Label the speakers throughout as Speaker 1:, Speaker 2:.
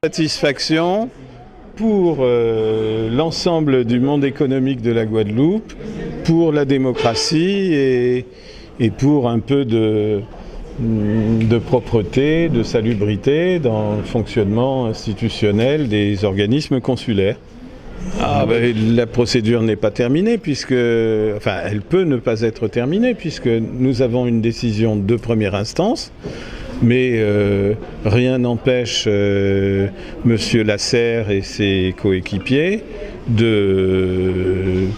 Speaker 1: Satisfaction pour l'ensemble du monde économique de la Guadeloupe, pour la démocratie et pour un peu de propreté, de salubrité dans le fonctionnement institutionnel des organismes consulaires. La procédure n'est pas terminée elle peut ne pas être terminée puisque nous avons une décision de première instance, mais rien n'empêche Monsieur Lasserre et ses coéquipiers de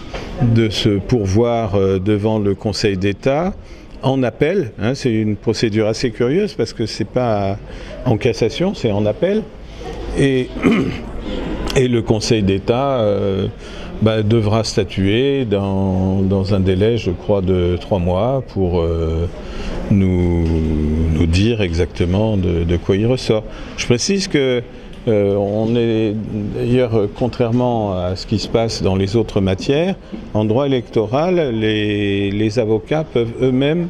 Speaker 1: se pourvoir devant le Conseil d'État en appel. C'est une procédure assez curieuse parce que c'est pas en cassation, c'est en appel. Et le Conseil d'État devra statuer dans un délai, je crois, de 3 mois pour nous dire exactement de quoi il ressort. Je précise que on est d'ailleurs, contrairement à ce qui se passe dans les autres matières, en droit électoral, les avocats peuvent eux-mêmes,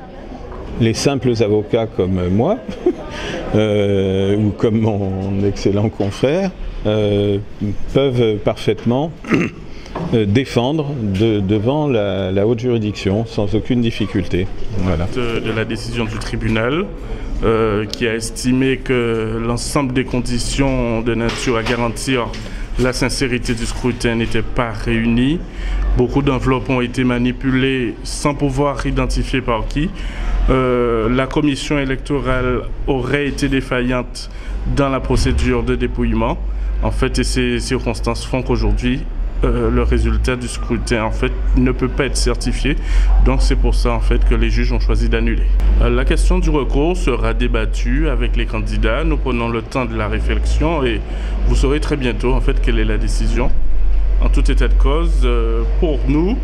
Speaker 1: les simples avocats comme moi, ou comme mon excellent confrère, peuvent parfaitement défendre devant la haute juridiction sans aucune difficulté. Voilà.
Speaker 2: De la décision du tribunal qui a estimé que l'ensemble des conditions de nature à garantir la sincérité du scrutin n'étaient pas réunies. Beaucoup d'enveloppes ont été manipulées sans pouvoir identifier par qui. La commission électorale aurait été défaillante dans la procédure de dépouillement. En fait, et ces circonstances font qu'aujourd'hui, le résultat du scrutin en fait ne peut pas être certifié, donc c'est pour ça en fait que les juges ont choisi d'annuler. La question du recours sera débattue avec les candidats. Nous prenons le temps de la réflexion et vous saurez très bientôt en fait quelle est la décision. En tout état de cause, pour nous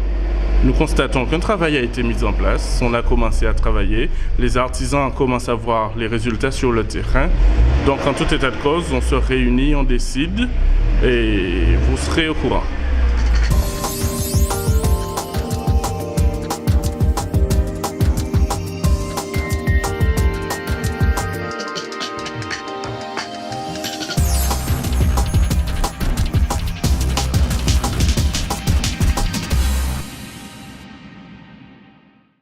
Speaker 2: constatons qu'un travail a été mis en place, on a commencé à travailler, les artisans commencent à voir les résultats sur le terrain. Donc en tout état de cause, on se réunit, on décide et vous serez au courant.